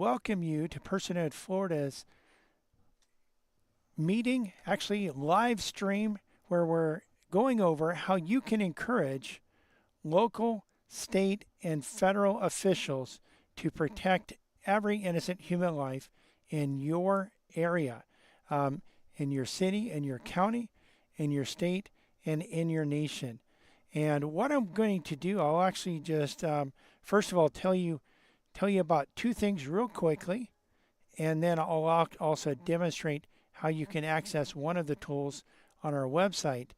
welcome you to Personhood Florida's meeting, actually live stream, where we're going over how you can encourage local, state, and federal officials to protect every innocent human life in your area, in your city, in your county, in your state, and in your nation. And what I'm going to do, I'll actually just first of all tell you about two things real quickly, and then I'll also demonstrate how you can access one of the tools on our website,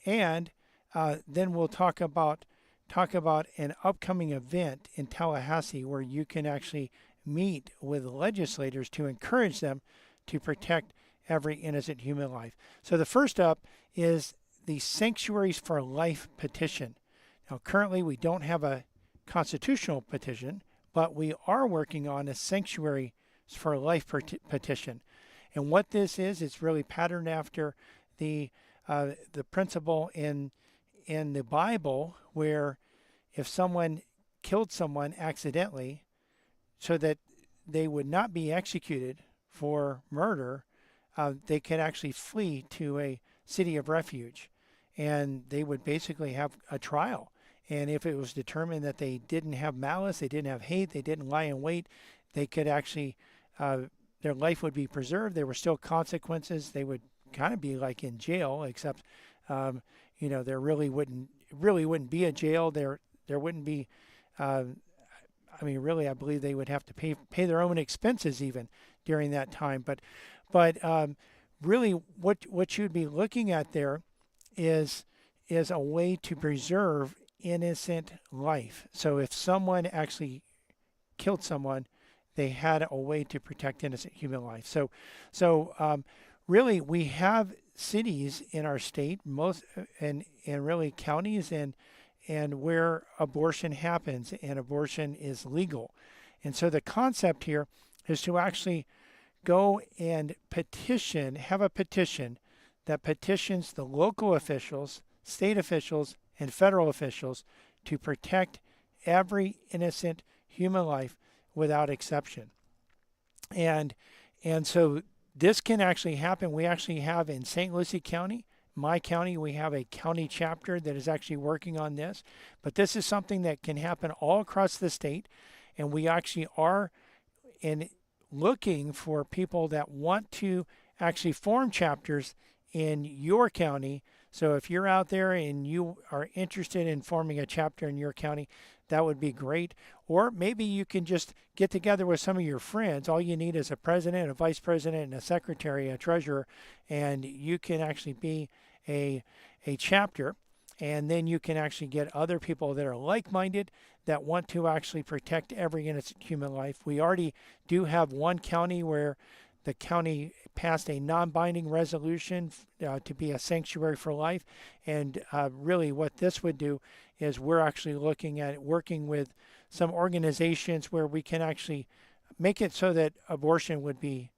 and then we'll talk about an upcoming event in Tallahassee where you can actually meet with legislators to encourage them to protect every innocent human life. So the first up is the Sanctuaries for Life petition. Now, currently we don't have a constitutional petition, but we are working on a Sanctuaries for Life petition. And what this is, it's really patterned after the principle in the Bible, where if someone killed someone accidentally, so that they would not be executed for murder, they could actually flee to a city of refuge, and they would basically have a trial. And if it was determined that they didn't have malice, they didn't have hate, they didn't lie in wait, they could actually, their life would be preserved. There were still consequences. They would kind of be like in jail, except, there really wouldn't be a jail. There wouldn't be, really, I believe they would have to pay their own expenses even during that time. But really, what you'd be looking at there is a way to preserve innocent life. So if someone actually killed someone, they had a way to protect innocent human life. So really, we have cities in our state, and really counties and where abortion happens and abortion is legal. And so the concept here is to actually go and have a petition that petitions the local officials, state officials, and federal officials to protect every innocent human life without exception. And so this can actually happen. We actually have in St. Lucie County, my county, we have a county chapter that is actually working on this. But this is something that can happen all across the state, and we actually are looking for people that want to actually form chapters in your county. So if you're out there and you are interested in forming a chapter in your county, that would be great. Or maybe you can just get together with some of your friends. All you need is a president, a vice president, and a secretary, a treasurer, and you can actually be a chapter. And then you can actually get other people that are like-minded that want to actually protect every innocent human life. We already do have one county where the county passed a non-binding resolution to be a sanctuary for life. And really what this would do is we're actually looking at working with some organizations where we can actually make it so that abortion would be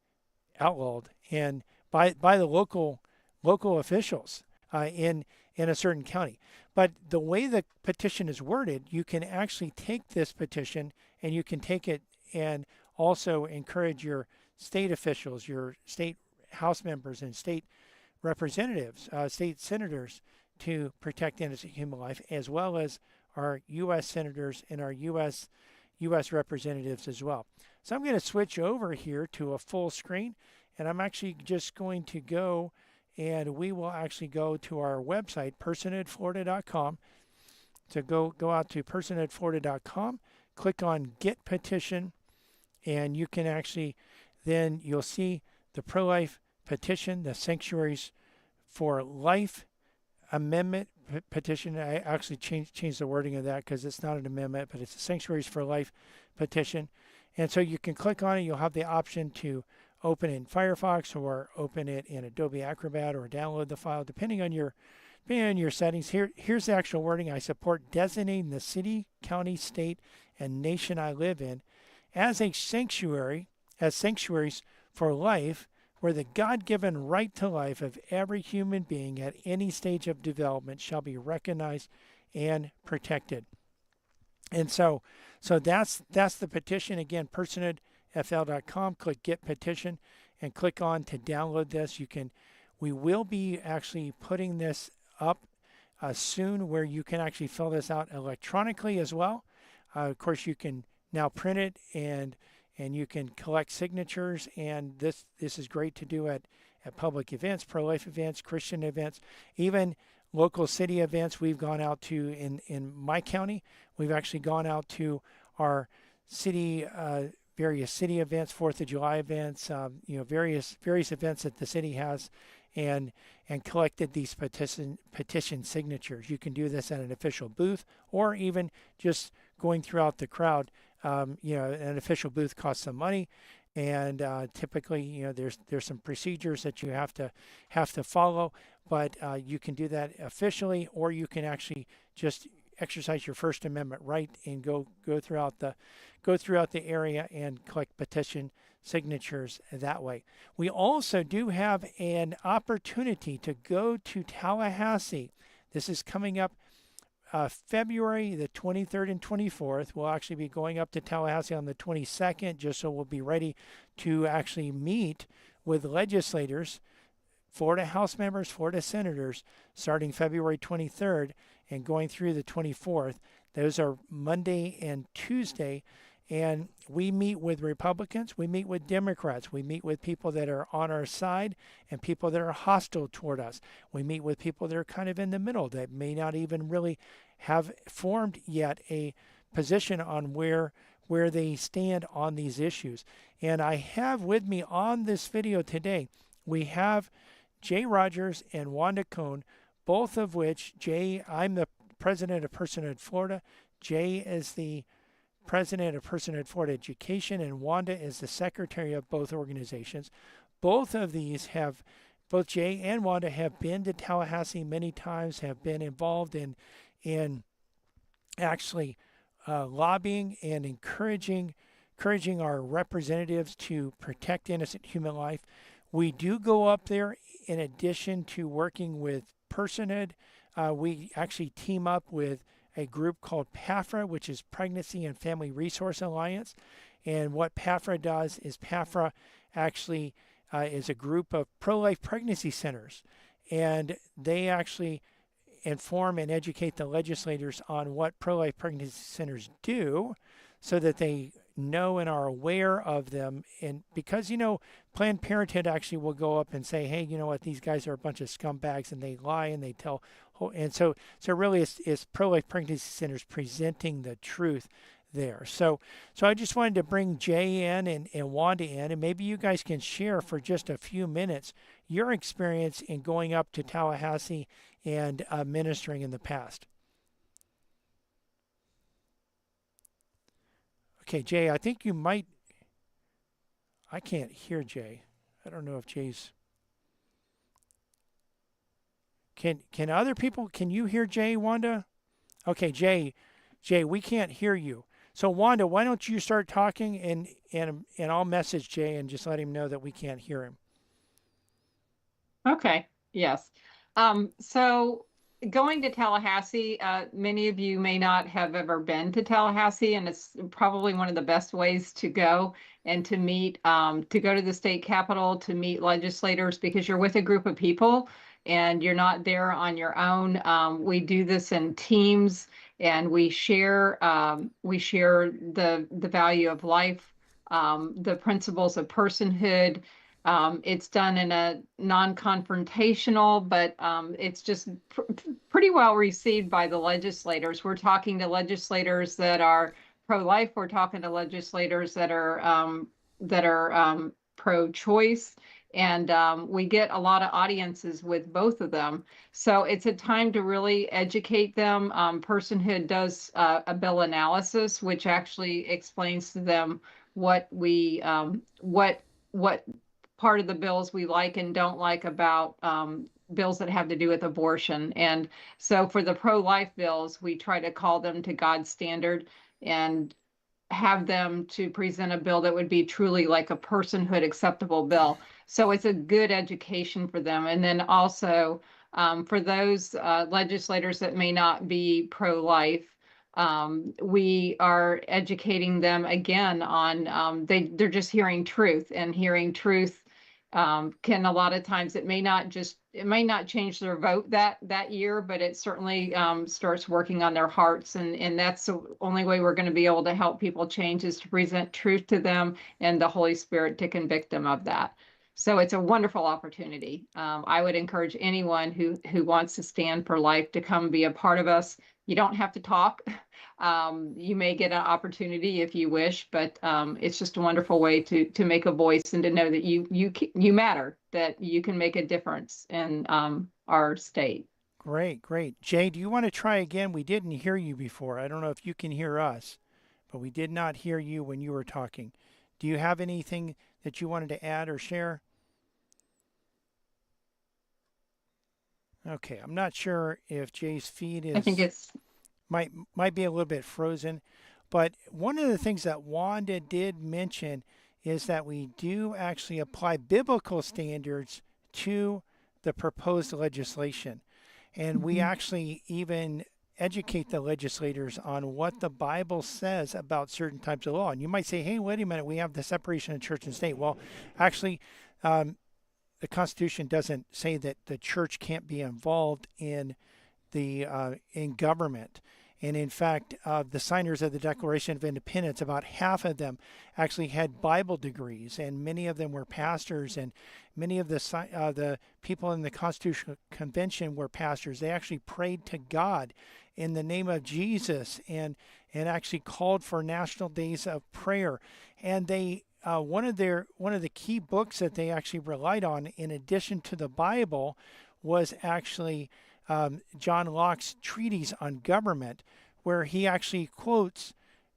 outlawed and by the local officials in a certain county. But the way the petition is worded, you can actually take this petition and you can take it and also encourage your state officials, your state House members and state representatives, state senators to protect innocent human life, as well as our U.S. senators and our U.S. representatives as well. So I'm going to switch over here to a full screen, and I'm actually just going to go, and we will actually go to our website, personhoodflorida.com. So go out to personhoodflorida.com, click on Get Petition, and you can actually, then you'll see the pro-life petition, the Sanctuaries for Life amendment petition. I actually changed the wording of that because it's not an amendment, but it's a Sanctuaries for Life petition. And so you can click on it. You'll have the option to open in Firefox or open it in Adobe Acrobat or download the file, depending on your settings. Here's the actual wording. I support designating the city, county, state, and nation I live in as sanctuaries for life, where the God-given right to life of every human being at any stage of development shall be recognized and protected. And so that's the petition. Again, Personhood www.talahasseefl.com, click Get Petition, and click on to download this. We will be actually putting this up soon where you can actually fill this out electronically as well. Of course, you can now print it and you can collect signatures, and this is great to do at public events, pro-life events, Christian events, even local city events we've gone out to in my county. We've actually gone out to our city, various city events, 4th of July events, various events that the city has, and collected these petition signatures. You can do this at an official booth or even just going throughout the crowd. An official booth costs some money, and typically, there's some procedures that you have to follow, but you can do that officially, or you can actually just exercise your First Amendment right and go throughout the area and collect petition signatures that way. We also do have an opportunity to go to Tallahassee. This is coming up February the 23rd and 24th. We'll actually be going up to Tallahassee on the 22nd, just so we'll be ready to actually meet with legislators, Florida House members, Florida senators, starting February 23rd and going through the 24th. Those are Monday and Tuesday. And we meet with Republicans, we meet with Democrats, we meet with people that are on our side and people that are hostile toward us. We meet with people that are kind of in the middle that may not even really have formed yet a position on where they stand on these issues. And I have with me on this video today, we have Jay Rogers and Wanda Cohn, both of which, Jay, I'm the president of Personhood Florida. Jay is the president of Personhood Florida Education, and Wanda is the secretary of both organizations. Both Jay and Wanda have been to Tallahassee many times, have been involved in actually lobbying and encouraging our representatives to protect innocent human life. We do go up there in addition to working with Personhood. We actually team up with a group called PAFRA, which is Pregnancy and Family Resource Alliance. And what PAFRA does is PAFRA actually is a group of pro-life pregnancy centers. And they actually inform and educate the legislators on what pro-life pregnancy centers do so that they know and are aware of them. And because, Planned Parenthood actually will go up and say, hey, you know what, these guys are a bunch of scumbags and they lie and they tell. And so really it's pro-life pregnancy centers presenting the truth there. So I just wanted to bring Jay in and Wanda in, and maybe you guys can share for just a few minutes your experience in going up to Tallahassee and ministering in the past. Okay, Jay, I think you might. I can't hear Jay. I don't know if Jay's. Can other people? Can you hear Jay, Wanda? Okay, Jay, we can't hear you. So Wanda, why don't you start talking and I'll message Jay and just let him know that we can't hear him. Okay. Yes. So going to Tallahassee, many of you may not have ever been to Tallahassee, and it's probably one of the best ways to go and to meet, to go to the state capitol, to meet legislators, because you're with a group of people and you're not there on your own. We do this in teams, and we share the value of life, the principles of personhood. It's done in a non-confrontational, but it's just pretty well received by the legislators. We're talking to legislators that are pro-life. We're talking to legislators that are pro-choice, and we get a lot of audiences with both of them. So it's a time to really educate them. Personhood does a bill analysis, which actually explains to them what part of the bills we like and don't like about bills that have to do with abortion. And so for the pro-life bills, we try to call them to God's standard and have them to present a bill that would be truly like a personhood acceptable bill. So it's a good education for them. And then also for those legislators that may not be pro-life, We are educating them again on they're just hearing truth, and hearing truth can, a lot of times, it may not change their vote that year, but it certainly starts working on their hearts, and that's the only way we're going to be able to help people change, is to present truth to them and the Holy Spirit to convict them of that. So it's a wonderful opportunity. I would encourage anyone who wants to stand for life to come be a part of us. You don't have to talk. You may get an opportunity if you wish, but it's just a wonderful way to make a voice and to know that you matter, that you can make a difference in our state. Great, great. Jay, do you want to try again? We didn't hear you before. I don't know if you can hear us, but we did not hear you when you were talking. Do you have anything that you wanted to add or share? Okay, I'm not sure if Jay's feed I think it's might be a little bit frozen, but one of the things that Wanda did mention is that we do actually apply biblical standards to the proposed legislation. And we actually even educate the legislators on what the Bible says about certain types of law. And you might say, hey, wait a minute, we have the separation of church and state. Well, actually, the Constitution doesn't say that the church can't be involved in in government. And in fact, the signers of the Declaration of Independence, about half of them actually had Bible degrees, and many of them were pastors, and many of the people in the Constitutional Convention were pastors. They actually prayed to God in the name of Jesus, and actually called for national days of prayer. And they one of the key books that they actually relied on, in addition to the Bible, was actually John Locke's treatise on government, where he actually quotes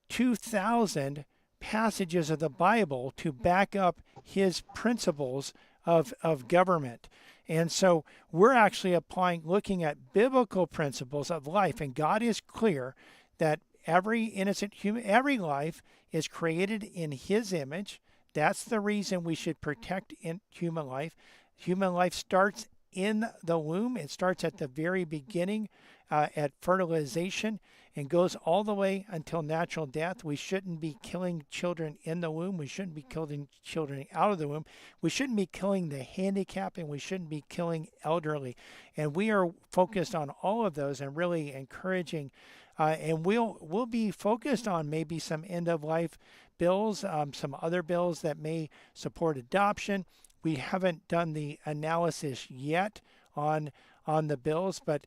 2,000 passages of the Bible to back up his principles of government. And so we're actually looking at biblical principles of life, and God is clear that every innocent human, every life is created in his image. That's the reason we should protect human life. Human life starts in the womb. It starts at the very beginning, at fertilization, and goes all the way until natural death. We shouldn't be killing children in the womb. We shouldn't be killing children out of the womb. We shouldn't be killing the handicapped, and we shouldn't be killing elderly. And we are focused on all of those and really encouraging. And we'll be focused on maybe some end of life bills, some other bills that may support adoption. We haven't done the analysis yet on the bills, but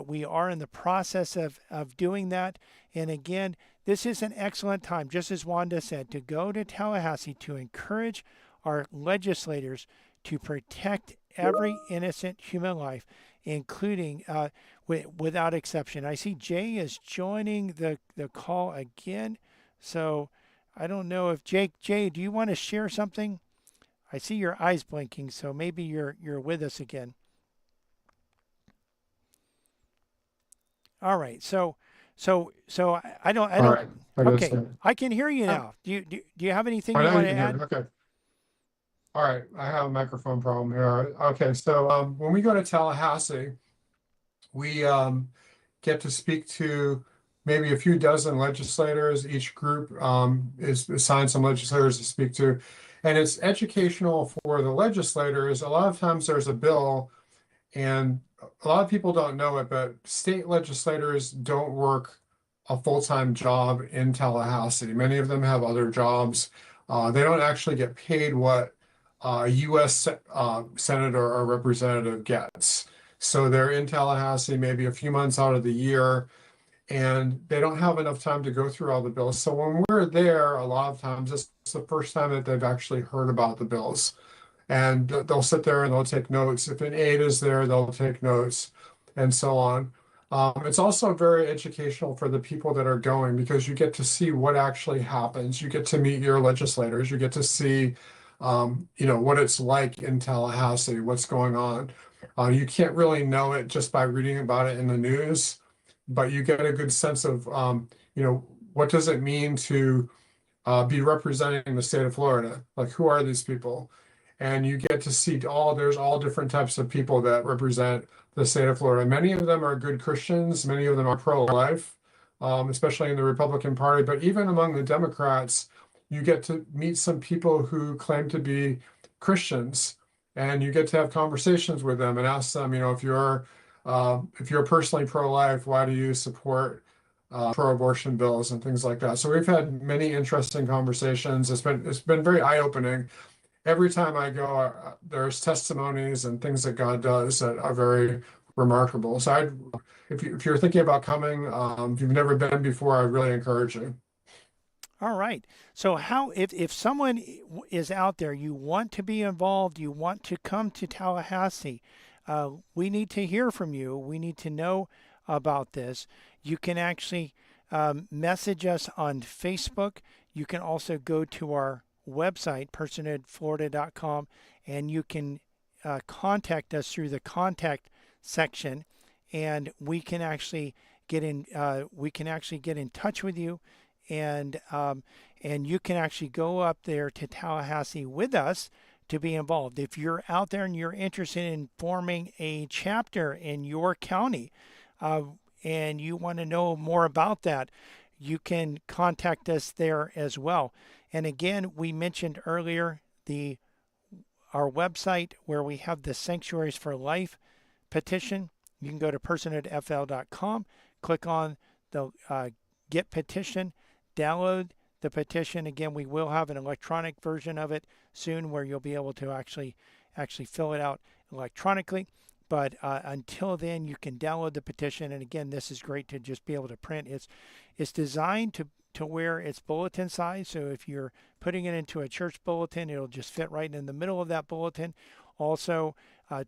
we are in the process of doing that. And again, this is an excellent time, just as Wanda said, to go to Tallahassee to encourage our legislators to protect every innocent human life, including without exception. I see Jay is joining the call again, so I don't know if Jay, do you want to share something? I see your eyes blinking, so maybe you're with us again. All right, so I don't. All right. Okay, I can hear you now. Do you have anything you I know want you to can hear add? me. Okay. All right. I have a microphone problem here. Okay. So when we go to Tallahassee, we get to speak to maybe a few dozen legislators. Each group is assigned some legislators to speak to. And it's educational for the legislators. A lot of times there's a bill, and a lot of people don't know it, but state legislators don't work a full-time job in Tallahassee. Many of them have other jobs. They don't actually get paid what a U.S. Senator or representative gets. So they're in Tallahassee maybe a few months out of the year, and they don't have enough time to go through all the bills. So when we're there, a lot of times it's the first time that they've actually heard about the bills. And they'll sit there and they'll take notes. If an aide is there, they'll take notes, and so on. It's also very educational for the people that are going, because you get to see what actually happens. You get to meet your legislators. You get to see, what it's like in Tallahassee, what's going on. You can't really know it just by reading about it in the news, but you get a good sense of, what does it mean to be representing the state of Florida? Like, who are these people? And you get to see there's all different types of people that represent the state of Florida. Many of them are good Christians. Many of them are pro-life. especially in the Republican Party, but even among the Democrats, you get to meet some people who claim to be Christians, and you get to have conversations with them and ask them, if you're personally pro-life, why do you support pro-abortion bills and things like that? So we've had many interesting conversations. It's been very eye-opening. Every time I go, there's testimonies and things that God does that are very remarkable. So if you're thinking about coming, if you've never been before, I really encourage you. All right. So if someone is out there, you want to be involved, you want to come to Tallahassee, we need to hear from you. We need to know about this. You can actually message us on Facebook. You can also go to our website, personhoodflorida.com, and you can contact us through the contact section, and we can actually get in touch with you, and you can actually go up there to Tallahassee with us to be involved. If you're out there and you're interested in forming a chapter in your county, and you want to know more about that, you can contact us there as well. And again, we mentioned earlier our website where we have the Sanctuaries for Life petition. You can go to personhoodfl.com, click on the Get Petition, download the petition. Again, we will have an electronic version of it soon where you'll be able to actually fill it out electronically. But until then, you can download the petition. And again, this is great to just be able to print. It's designed to where it's bulletin size. So if you're putting it into a church bulletin, it'll just fit right in the middle of that bulletin. Also,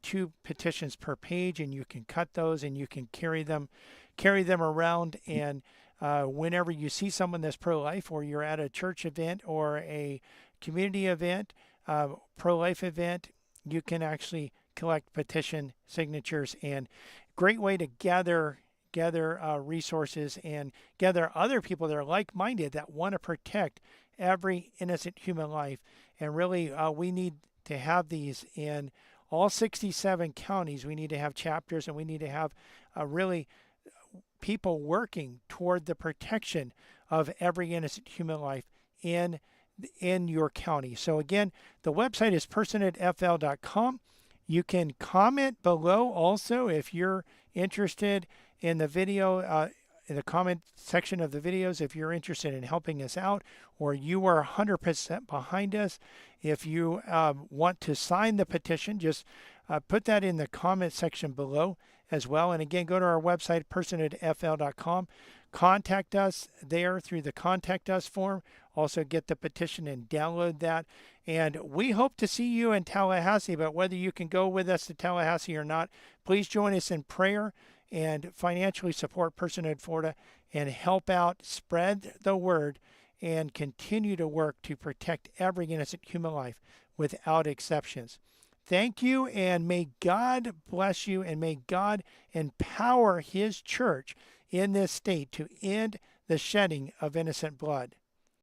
2 petitions per page, and you can cut those and you can carry them around. And whenever you see someone that's pro-life, or you're at a church event or a community event, pro-life event, you can actually collect petition signatures, and great way to gather resources and gather other people that are like-minded that want to protect every innocent human life. And really, we need to have these in all 67 counties. We need to have chapters, and we need to have really people working toward the protection of every innocent human life in your county. So again, the website is personhoodfl.com. You can comment below also if you're interested in the video, in the comment section of the videos, if you're interested in helping us out, or you are 100% behind us. If you want to sign the petition, just put that in the comment section below as well. And again, go to our website, personhoodfl.com. Contact us there through the Contact Us form. Also get the petition and download that. And we hope to see you in Tallahassee, but whether you can go with us to Tallahassee or not, please join us in prayer and financially support Personhood Florida and help out, spread the word, and continue to work to protect every innocent human life without exceptions. Thank you, and may God bless you, and may God empower His church in this state to end the shedding of innocent blood.